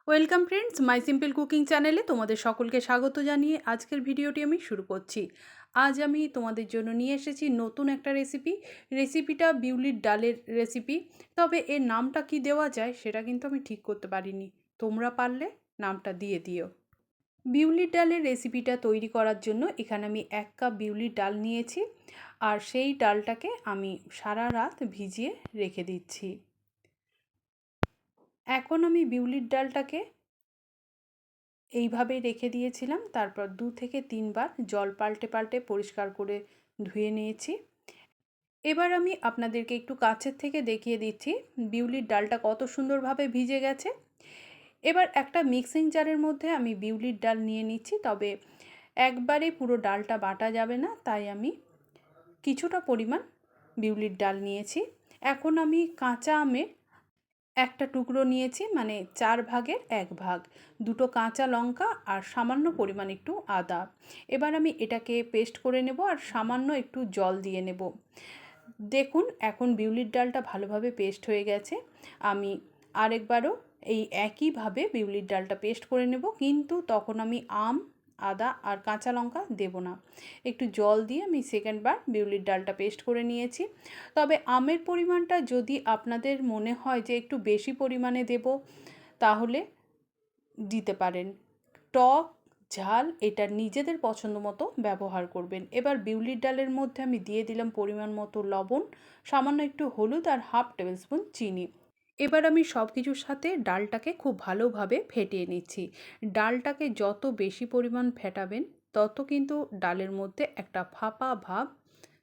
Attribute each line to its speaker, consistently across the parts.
Speaker 1: Welcome friends, মাই simple cooking চ্যানেলে তোমাদের সকলকে স্বাগত জানিয়ে আজকের ভিডিওটি আমি শুরু করছি। আজ আমি তোমাদের জন্য নিয়ে এসেছি নতুন একটা রেসিপিটা বিউলির ডালের রেসিপি। তবে এর নামটা কি দেওয়া যায় সেটা কিন্তু আমি ঠিক করতে পারিনি, তোমরা পারলে নামটা দিয়ে দিও। বিউলির ডালের রেসিপিটা তৈরি করার জন্য এখানে আমি 1 কাপ বিউলির ডাল নিয়েছি, আর সেই ডালটাকে আমি সারা রাত ভিজিয়ে রেখে দিচ্ছি। এখন আমি বিউলির ডালটাকে এইভাবেই রেখে দিয়েছিলাম, তারপর 2 থেকে 3 বার জল পাল্টে পাল্টে পরিষ্কার করে ধুয়ে নিয়েছি। এবার আমি আপনাদেরকে একটু কাছের থেকে দেখিয়ে দিচ্ছি বিউলির ডালটা কত সুন্দরভাবে ভিজে গেছে। এবার একটা মিক্সিং জারের মধ্যে আমি বিউলির ডাল নিয়ে নিচ্ছি, তবে একবারে পুরো ডালটা বাটা যাবে না, তাই আমি কিছুটা পরিমাণ বিউলির ডাল নিয়েছি। এখন আমি কাঁচা আমের একটা টুকরো নিয়েছি, মানে 4 ভাগের 1 ভাগ, 2টো কাঁচা লঙ্কা আর সামান্য পরিমাণ একটু আদা। এবার আমি এটাকে পেস্ট করে নেব আর সামান্য একটু জল দিয়ে নেব। দেখুন এখন বিউলির ডালটা ভালোভাবে পেস্ট হয়ে গেছে। আমি আরেকবারও এই একইভাবে বিউলির ডালটা পেস্ট করে নেব, কিন্তু তখন আমি আদা আর কাঁচা লঙ্কা দেব না। একটু জল দিয়ে আমি সেকেন্ডবার বিউলির ডালটা পেস্ট করে নিয়েছি। তবে আমের পরিমাণটা যদি আপনাদের মনে হয় যে একটু বেশি পরিমাণে দেব, তাহলে দিতে পারেন। টক ঝাল এটা নিজেদের পছন্দ মতো ব্যবহার করবেন। এবার বিউলির ডালের মধ্যে আমি দিয়ে দিলাম পরিমাণ মতো লবণ, সামান্য একটু হলুদ আর 1/2 টেবিল স্পুন চিনি। এবার আমি সব কিছুর সাথে ডালটাকে খুব ভালোভাবে ফেটিয়ে নিচ্ছি। ডালটাকে যত বেশি পরিমাণ ফেটাবেন, তত কিন্তু ডালের মধ্যে একটা ফাঁপা ভাব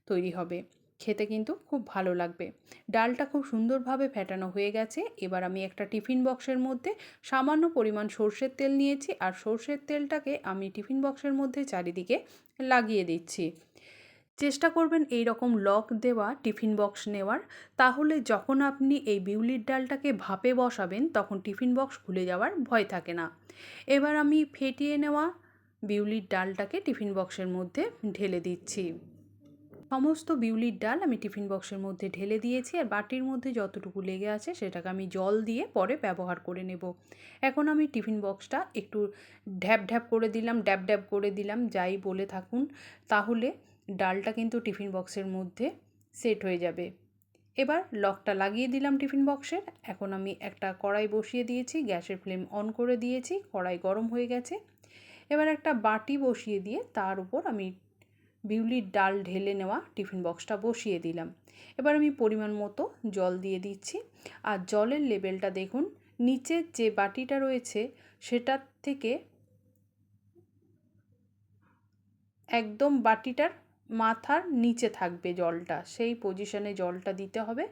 Speaker 1: তৈরি হবে, খেতে কিন্তু খুব ভালো লাগবে। ডালটা খুব সুন্দরভাবে ফেটানো হয়ে গেছে। এবার আমি একটা টিফিন বক্সের মধ্যে সামান্য পরিমাণ সর্ষের তেল নিয়েছি, আর সর্ষের তেলটাকে আমি টিফিন বক্সের মধ্যে চারিদিকে লাগিয়ে দিচ্ছি। চেষ্টা করবেন এই রকম লক দেওয়া টিফিন বক্স নেওয়ার, তাহলে যখন আপনি এই বিউলির ডালটাকে ভাপে বসাবেন তখন টিফিন বক্স খুলে যাওয়ার ভয় থাকে না। এবার আমি ফেটিয়ে নেওয়া বিউলির ডালটাকে টিফিন বক্সের মধ্যে ঢেলে দিচ্ছি। সমস্ত বিউলির ডাল আমি টিফিন বক্সের মধ্যে ঢেলে দিয়েছি, আর বাটির মধ্যে যতটুকু লেগে আছে সেটাকে আমি জল দিয়ে পরে ব্যবহার করে নেব। এখন আমি টিফিন বক্সটা একটু ঢ্যাপ ঢ্যাপ করে দিলাম, ড্যাব ড্যাব করে দিলাম, যাই বলে থাকুন, তাহলে ডালটা কিন্তু টিফিন বক্সের মধ্যে সেট হয়ে যাবে। এবার লকটা লাগিয়ে দিলাম টিফিন বক্সের। এখন আমি একটা কড়াই বসিয়ে দিয়েছি, গ্যাসের ফ্লেম অন করে দিয়েছি, কড়াই গরম হয়ে গেছে। এবার একটা বাটি বসিয়ে দিয়ে তার উপর আমি বিউলির ডাল ঢেলে নেওয়া টিফিন বক্সটা বসিয়ে দিলাম। এবার আমি পরিমাণ মতো জল দিয়ে দিচ্ছি, আর জলের লেভেলটা দেখুন, নিচের যে বাটিটা রয়েছে সেটার থেকে একদম বাটিটার মাথার নিচে থাকবে জলটা, সেই পজিশনে জলটা দিতে হবে।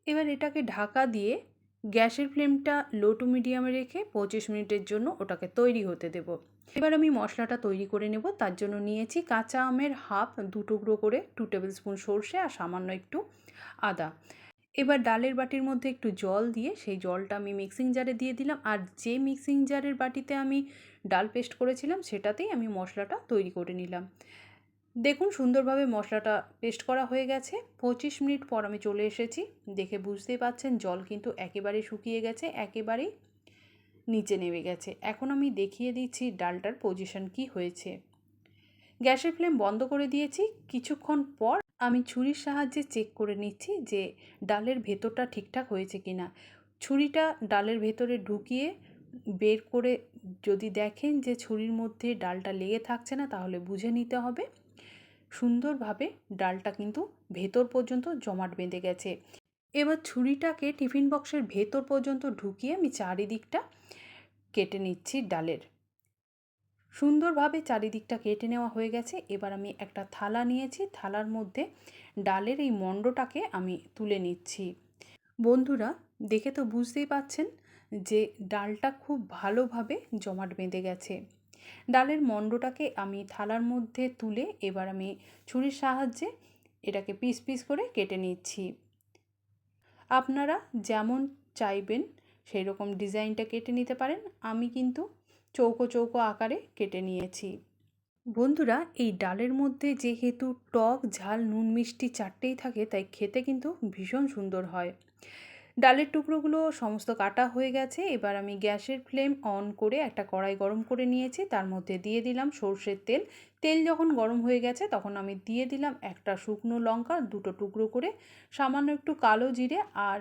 Speaker 1: এবার এটাকে ঢাকা দিয়ে গ্যাসের ফ্লেমটা লো টু মিডিয়ামে রেখে 25 মিনিটের জন্য ওটাকে তৈরি হতে দেব। এবার আমি মশলাটা তৈরি করে নেব। তার জন্য নিয়েছি কাঁচা আমের হাফ 2 টুকরো করে, 2 টেবিল স্পুন সর্ষে আর সামান্য একটু আদা। এবার ডালের বাটির মধ্যে একটু জল দিয়ে সেই জলটা আমি মিক্সিং জারে দিয়ে দিলাম, আর যে মিক্সিং জারের বাটিতে আমি ডাল পেস্ট করেছিলাম সেটাতেই আমি মশলাটা তৈরি করে নিলাম। দেখুন সুন্দরভাবে মশলাটা পেস্ট করা হয়ে গেছে। 25 মিনিট পর আমি চলে এসেছি। দেখে বুঝতেই পাচ্ছেন জল কিন্তু একেবারে শুকিয়ে গেছে, একেবারেই নিচে নেমে গেছে। এখন আমি দেখিয়ে দিচ্ছি ডালটার পজিশন কি হয়েছে। গ্যাসের ফ্লেম বন্ধ করে দিয়েছি। কিছুক্ষণ পর আমি ছুরির সাহায্যে চেক করে নিচ্ছি যে ডালের ভেতরটা ঠিকঠাক হয়েছে কিনা। ছুরিটা ডালের ভেতরে ঢুকিয়ে বের করে যদি দেখেন যে ছুরির মধ্যে ডালটা লেগে থাকছে না, তাহলে বুঝে নিতে হবে সুন্দরভাবে ডালটা কিন্তু ভেতর পর্যন্ত জমাট বেঁধে গেছে। এবার ছুরিটাকে টিফিন বক্সের ভেতর পর্যন্ত ঢুকিয়ে আমি চারিদিকটা কেটে নিচ্ছি ডালের। সুন্দরভাবে চারিদিকটা কেটে নেওয়া হয়ে গেছে। এবার আমি একটা থালা নিয়েছি, থালার মধ্যে ডালের এই মণ্ডটাকে আমি তুলে নিচ্ছি। বন্ধুরা, দেখে তো বুঝতেই পাচ্ছেন যে ডালটা খুব ভালোভাবে জমাট বেঁধে গেছে। ডালের মণ্ডটাকে আমি থালার মধ্যে তুলে এবার আমি ছুরির সাহায্যে এটাকে পিস পিস করে কেটে নিচ্ছি। আপনারা যেমন চাইবেন সেই রকম ডিজাইনটা কেটে নিতে পারেন। আমি কিন্তু চৌকো চৌকো আকারে কেটে নিয়েছি। বন্ধুরা, এই ডালের মধ্যে যেহেতু টক ঝাল নুন মিষ্টি চারটেই থাকে, তাই খেতে কিন্তু ভীষণ সুন্দর হয়। ডালের টুকরোগুলো সমস্ত কাটা হয়ে গেছে। এবার আমি গ্যাসের ফ্লেম অন করে একটা কড়াই গরম করে নিয়েছি, তার মধ্যে দিয়ে দিলাম সর্ষের তেল। তেল যখন গরম হয়ে গেছে তখন আমি দিয়ে দিলাম একটা শুকনো লঙ্কা দুটো টুকরো করে, সামান্য একটু কালো জিরে আর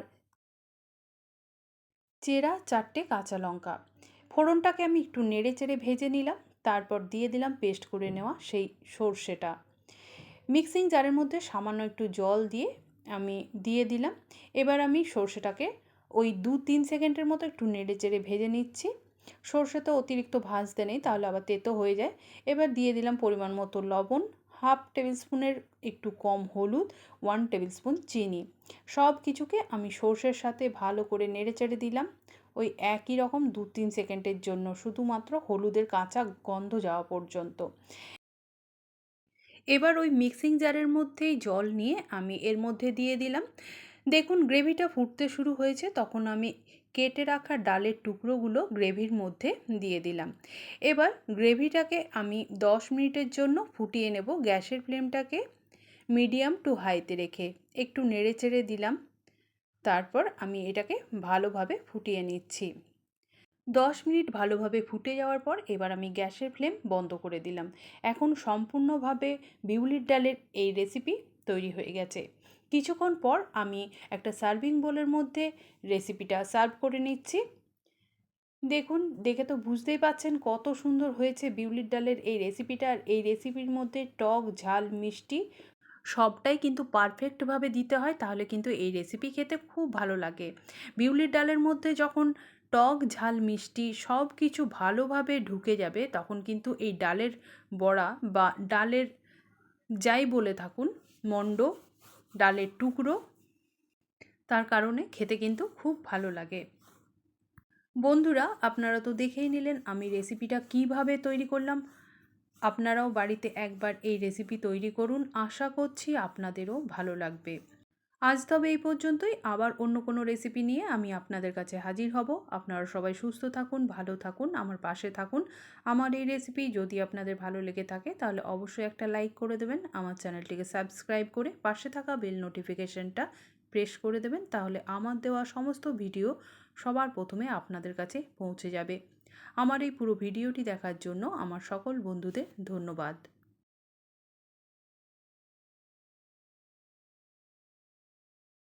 Speaker 1: চেরা 4টে কাঁচা লঙ্কা। ফোড়নটাকে আমি একটু নেড়ে চেড়ে ভেজে নিলাম, তারপর দিয়ে দিলাম পেস্ট করে নেওয়া সেই সর্ষেটা। মিক্সিং জারের মধ্যে সামান্য একটু জল দিয়ে আমি দিয়ে দিলাম। এবার আমি সর্ষেটাকে ওই 2-3 সেকেন্ডের মতো একটু নেড়ে চেড়ে ভেজে নিচ্ছি। সর্ষে তো অতিরিক্ত ভাজতে নেই, তাহলে আবার তেতো হয়ে যায়। এবার দিয়ে দিলাম পরিমাণ মতো লবণ, 1/2 টেবিল স্পুনের একটু কম হলুদ, 1 টেবিল স্পুন চিনি। সব কিছুকে আমি সর্ষের সাথে ভালো করে নেড়ে চেড়ে দিলাম ওই একই রকম 2-3 সেকেন্ডের জন্য, শুধুমাত্র হলুদের কাঁচা গন্ধ যাওয়া পর্যন্ত। এবার ওই মিক্সিং জারের মধ্যেই জল নিয়ে আমি এর মধ্যে দিয়ে দিলাম। দেখুন গ্রেভিটা ফুটতে শুরু হয়েছে, তখন আমি কেটে রাখা ডালের টুকরোগুলো গ্রেভির মধ্যে দিয়ে দিলাম। এবার গ্রেভিটাকে আমি 10 মিনিটের জন্য ফুটিয়ে নেব। গ্যাসের ফ্লেমটাকে মিডিয়াম টু হাইতে রেখে একটু নেড়ে চেড়ে দিলাম, তারপর আমি এটাকে ভালোভাবে ফুটিয়ে নিচ্ছি। 10 মিনিট ভালোভাবে ফুটে যাওয়ার পর এবার আমি গ্যাসের ফ্লেম বন্ধ করে দিলাম। এখন সম্পূর্ণভাবে বিউলির ডালের এই রেসিপি তৈরি হয়ে গেছে। কিছুক্ষণ পর আমি একটা সার্ভিং বোলের মধ্যে রেসিপিটা সার্ভ করে নিচ্ছি। দেখুন, দেখে তো বুঝতেই পাচ্ছেন কত সুন্দর হয়েছে বিউলির ডালের এই রেসিপিটা। আর এই রেসিপির মধ্যে টক, ঝাল, মিষ্টি সবটাই কিন্তু পারফেক্টভাবে দিতে হয়, তাহলে কিন্তু এই রেসিপি খেতে খুব ভালো লাগে। বিউলির ডালের মধ্যে যখন টক, ঝাল, মিষ্টি সব কিছু ভালোভাবে ঢুকে যাবে, তখন কিন্তু এই ডালের বড়া বা ডালের যাই বলে থাকুন, মণ্ড, ডালের টুকরো, তার কারণে খেতে কিন্তু খুব ভালো লাগে। বন্ধুরা, আপনারা তো দেখেই নিলেন আমি রেসিপিটা কিভাবে তৈরি করলাম। আপনারাও বাড়িতে একবার এই রেসিপি তৈরি করুন, আশা করছি আপনাদেরও ভালো লাগবে। আজ তবে এই পর্যন্তই, আবার অন্য কোনো রেসিপি নিয়ে আমি আপনাদের কাছে হাজির হব। আপনারা সবাই সুস্থ থাকুন, ভালো থাকুন, আমার পাশে থাকুন। আমার এই রেসিপি যদি আপনাদের ভালো লেগে থাকে তাহলে অবশ্যই একটা লাইক করে দেবেন, আমার চ্যানেলটিকে সাবস্ক্রাইব করে পাশে থাকা বেল নোটিফিকেশনটা প্রেস করে দেবেন, তাহলে আমার দেওয়া সমস্ত ভিডিও সবার প্রথমে আপনাদের কাছে পৌঁছে যাবে। আমার এই পুরো ভিডিওটি দেখার জন্য আমার সকল বন্ধুদের ধন্যবাদ।